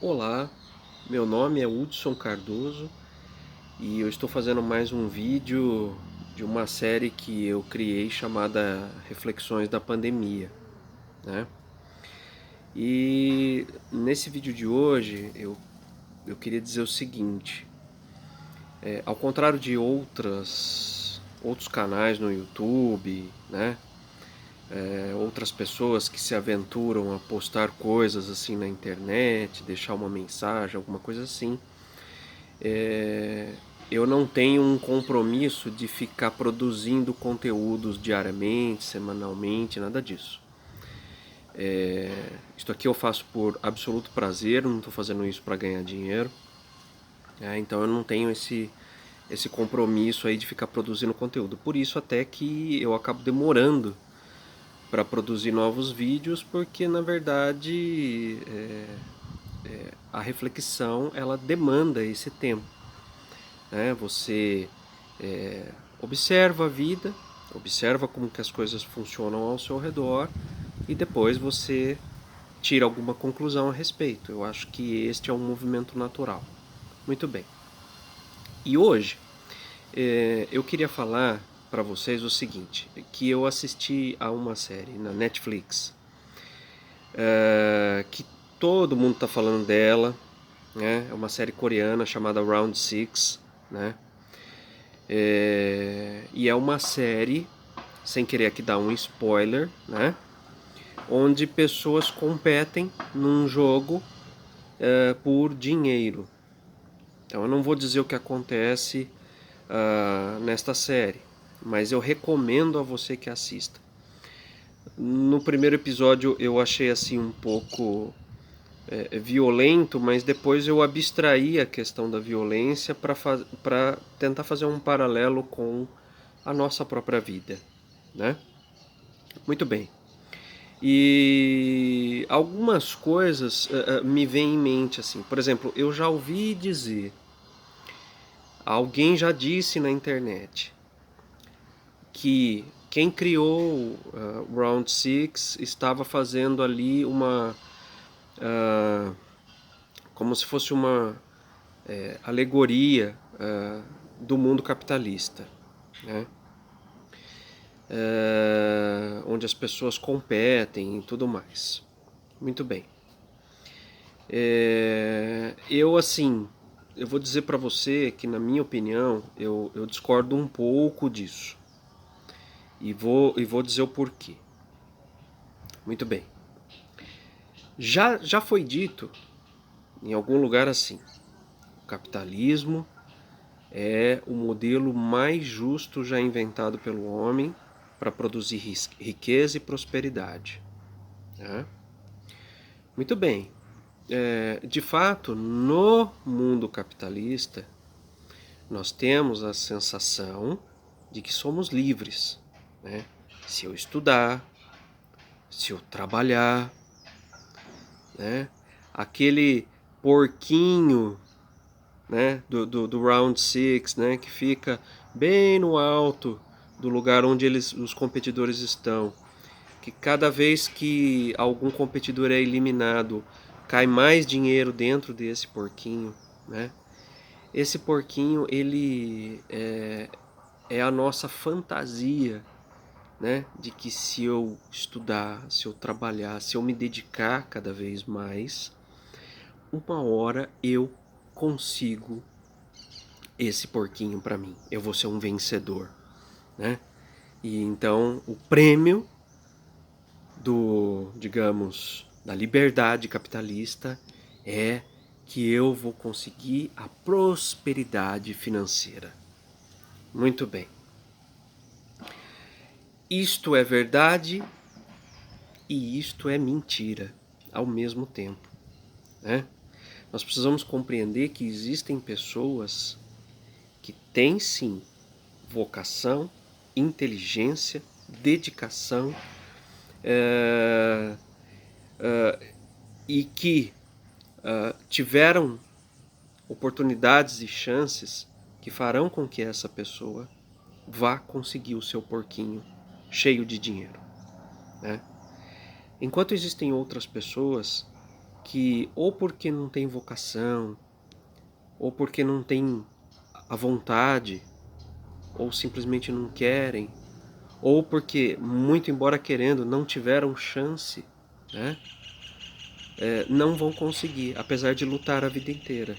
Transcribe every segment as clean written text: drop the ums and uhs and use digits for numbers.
Olá, meu nome é Hudson Cardoso e eu estou fazendo mais um vídeo de uma série que eu criei chamada Reflexões da Pandemia, né? E nesse vídeo de hoje eu queria dizer o seguinte: ao contrário de outros canais no YouTube, né? Outras pessoas que se aventuram a postar coisas assim na internet, deixar uma mensagem, alguma coisa assim. É, eu não tenho um compromisso de ficar produzindo conteúdos diariamente, semanalmente, nada disso. Isto aqui eu faço por absoluto prazer, não estou fazendo isso para ganhar dinheiro. Então eu não tenho esse compromisso aí de ficar produzindo conteúdo. Por isso até que eu acabo demorando para produzir novos vídeos, porque na verdade a reflexão ela demanda esse tempo. Né? Você observa a vida, observa como que as coisas funcionam ao seu redor e depois você tira alguma conclusão a respeito. Eu acho que este é um movimento natural. Muito bem. E hoje eu queria falar para vocês o seguinte, que eu assisti a uma série na Netflix que todo mundo está falando dela, né? É uma série coreana chamada Round Six, né? E é uma série, sem querer aqui dar um spoiler, né? Onde pessoas competem num jogo por dinheiro. Então eu não vou dizer o que acontece nesta série, mas eu recomendo a você que assista. No primeiro episódio eu achei assim um pouco violento, mas depois eu abstraí a questão da violência para tentar fazer um paralelo com a nossa própria vida, né? Muito bem. E algumas coisas me vêm em mente assim. Por exemplo, eu já ouvi dizer, alguém já disse na internet que quem criou Round Six estava fazendo ali como se fosse uma alegoria do mundo capitalista, né? Onde as pessoas competem e tudo mais. Muito bem. Eu assim, eu vou dizer para você que na minha opinião eu discordo um pouco disso e vou dizer o porquê. Muito bem. Já foi dito em algum lugar assim: o capitalismo é o modelo mais justo já inventado pelo homem para produzir riqueza e prosperidade. Né? Muito bem. De fato, no mundo capitalista, nós temos a sensação de que somos livres. Né? Se eu estudar, se eu trabalhar, né? Aquele porquinho, né, do Round Six, né, que fica bem no alto do lugar onde os competidores estão, que cada vez que algum competidor é eliminado, cai mais dinheiro dentro desse porquinho, né? Esse porquinho, ele é a nossa fantasia, né, de que se eu estudar, se eu trabalhar, se eu me dedicar cada vez mais, uma hora eu consigo esse porquinho para mim. Eu vou ser um vencedor, né? E então o prêmio digamos, da liberdade capitalista é que eu vou conseguir a prosperidade financeira. Muito bem. Isto é verdade e isto é mentira ao mesmo tempo, né? Nós precisamos compreender que existem pessoas que têm sim vocação, inteligência, dedicação e que tiveram oportunidades e chances que farão com que essa pessoa vá conseguir o seu porquinho cheio de dinheiro, né? Enquanto existem outras pessoas que ou porque não tem vocação, ou porque não tem a vontade, ou simplesmente não querem, ou porque, muito embora querendo, não tiveram chance, né? Não vão conseguir, apesar de lutar a vida inteira.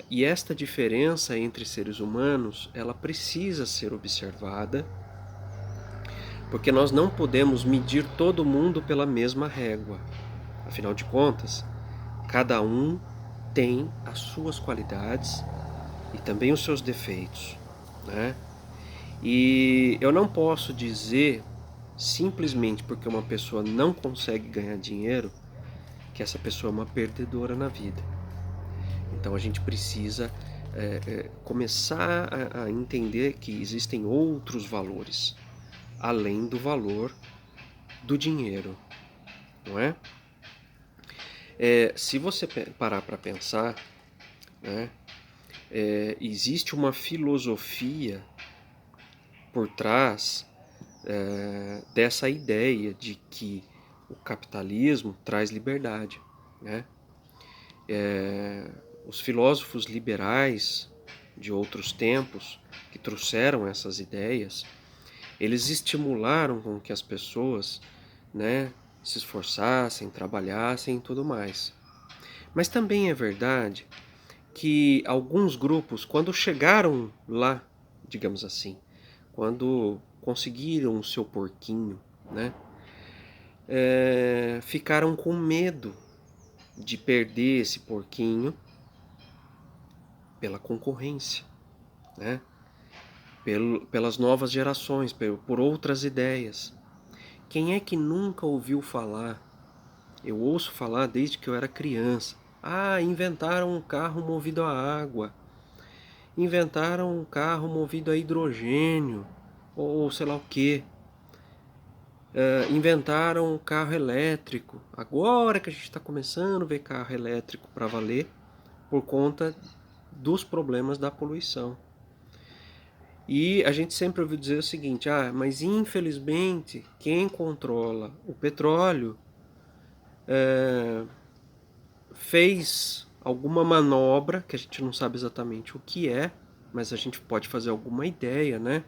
E esta diferença entre seres humanos, ela precisa ser observada, porque nós não podemos medir todo mundo pela mesma régua. Afinal de contas, cada um tem as suas qualidades e também os seus defeitos, né? E eu não posso dizer, simplesmente porque uma pessoa não consegue ganhar dinheiro, que essa pessoa é uma perdedora na vida. Então a gente precisa começar a entender que existem outros valores, além do valor do dinheiro, não é? Se você parar para pensar, né, existe uma filosofia por trás dessa ideia de que o capitalismo traz liberdade, né? Os filósofos liberais de outros tempos que trouxeram essas ideias, eles estimularam com que as pessoas, né, se esforçassem, trabalhassem e tudo mais. Mas também é verdade que alguns grupos, quando chegaram lá, digamos assim, quando conseguiram o seu porquinho, né, ficaram com medo de perder esse porquinho pela concorrência, né, pelas novas gerações, por outras ideias. Quem é que nunca ouviu falar? Eu ouço falar desde que eu era criança. Ah, inventaram um carro movido a água. Inventaram um carro movido a hidrogênio. Ou sei lá o quê. Inventaram um carro elétrico. Agora que a gente está começando a ver carro elétrico para valer, por conta dos problemas da poluição. E a gente sempre ouviu dizer o seguinte: mas infelizmente quem controla o petróleo fez alguma manobra, que a gente não sabe exatamente o que é, mas a gente pode fazer alguma ideia, né?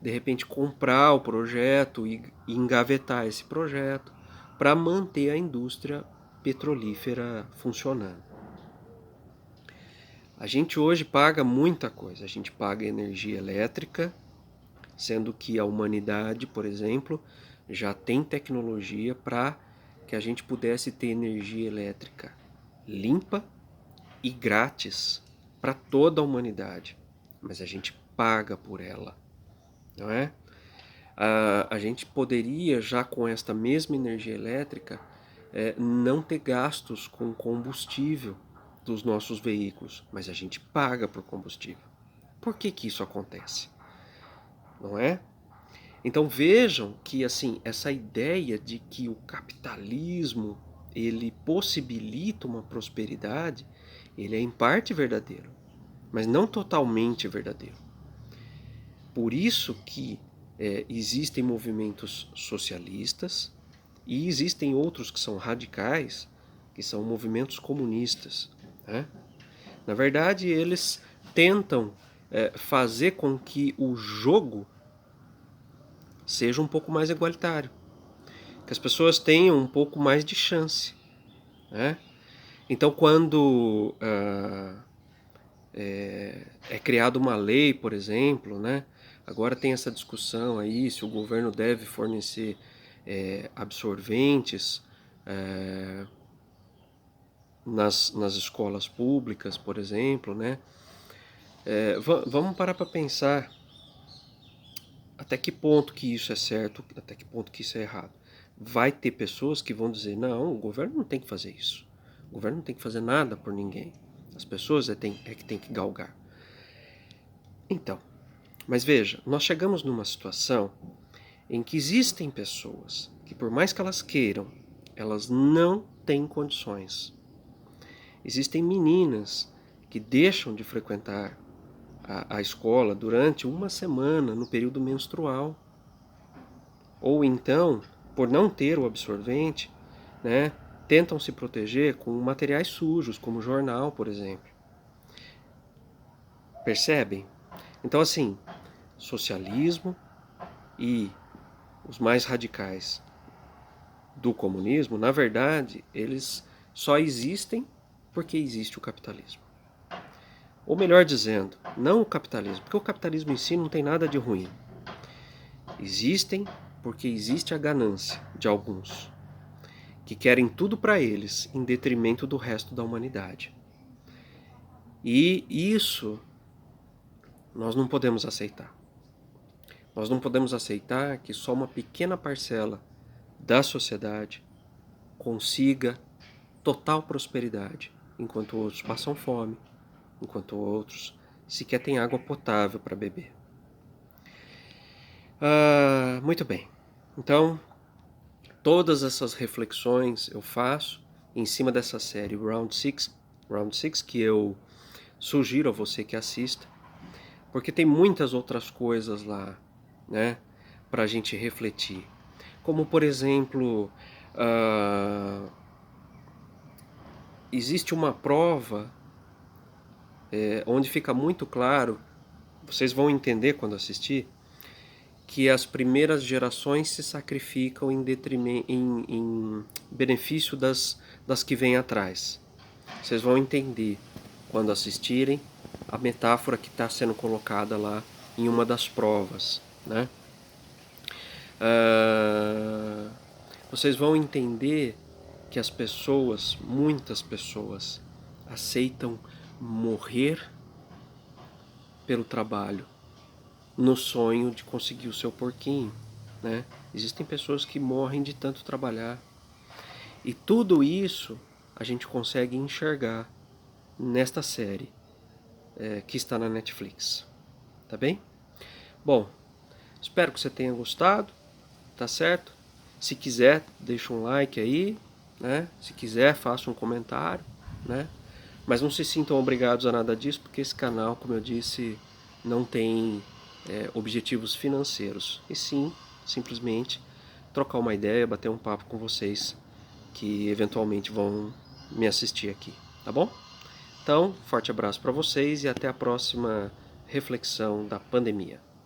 De repente comprar o projeto e engavetar esse projeto para manter a indústria petrolífera funcionando. A gente hoje paga muita coisa, a gente paga energia elétrica, sendo que a humanidade, por exemplo, já tem tecnologia para que a gente pudesse ter energia elétrica limpa e grátis para toda a humanidade, mas a gente paga por ela, não é? A gente poderia, já com esta mesma energia elétrica, não ter gastos com combustível dos nossos veículos, mas a gente paga por combustível. Por que que isso acontece? Não é? Então vejam que assim, essa ideia de que o capitalismo ele possibilita uma prosperidade, ele é em parte verdadeiro, mas não totalmente verdadeiro. Por isso que existem movimentos socialistas e existem outros que são radicais, que são movimentos comunistas, né? Na verdade, eles tentam fazer com que o jogo seja um pouco mais igualitário, que as pessoas tenham um pouco mais de chance, né? Então, quando é criada uma lei, por exemplo, né? Agora tem essa discussão aí se o governo deve fornecer absorventes nas escolas públicas, por exemplo, né? Vamos parar para pensar até que ponto que isso é certo, até que ponto que isso é errado. Vai ter pessoas que vão dizer, não, o governo não tem que fazer isso. O governo não tem que fazer nada por ninguém. As pessoas que tem que galgar. Então, mas veja, nós chegamos numa situação em que existem pessoas que, por mais que elas queiram, elas não têm condições. Existem meninas que deixam de frequentar a escola durante uma semana no período menstrual. Ou então, por não ter o absorvente, né, tentam se proteger com materiais sujos, como jornal, por exemplo. Percebem? Então, assim, socialismo e os mais radicais do comunismo, na verdade, eles só existem porque existe o capitalismo. Ou melhor dizendo, não o capitalismo, porque o capitalismo em si não tem nada de ruim. Existem porque existe a ganância de alguns, que querem tudo para eles, em detrimento do resto da humanidade. E isso nós não podemos aceitar. Nós não podemos aceitar que só uma pequena parcela da sociedade consiga total prosperidade, enquanto outros passam fome, enquanto outros sequer têm água potável para beber. Muito bem. Então, todas essas reflexões eu faço em cima dessa série Round 6, que eu sugiro a você que assista, porque tem muitas outras coisas lá, né, para a gente refletir. Como, por exemplo, existe uma prova onde fica muito claro, vocês vão entender quando assistir, que as primeiras gerações se sacrificam em benefício das que vêm atrás. Vocês vão entender quando assistirem a metáfora que está sendo colocada lá em uma das provas, né? Vocês vão entender que as pessoas, muitas pessoas, aceitam morrer pelo trabalho, no sonho de conseguir o seu porquinho, né? Existem pessoas que morrem de tanto trabalhar. E tudo isso a gente consegue enxergar nesta série que está na Netflix. Tá bem? Bom, espero que você tenha gostado, tá certo? Se quiser, deixa um like aí, né? Se quiser, faça um comentário, né? Mas não se sintam obrigados a nada disso, porque esse canal, como eu disse, não tem objetivos financeiros, e sim, simplesmente, trocar uma ideia, bater um papo com vocês que eventualmente vão me assistir aqui, tá bom? Então, forte abraço para vocês e até a próxima reflexão da pandemia.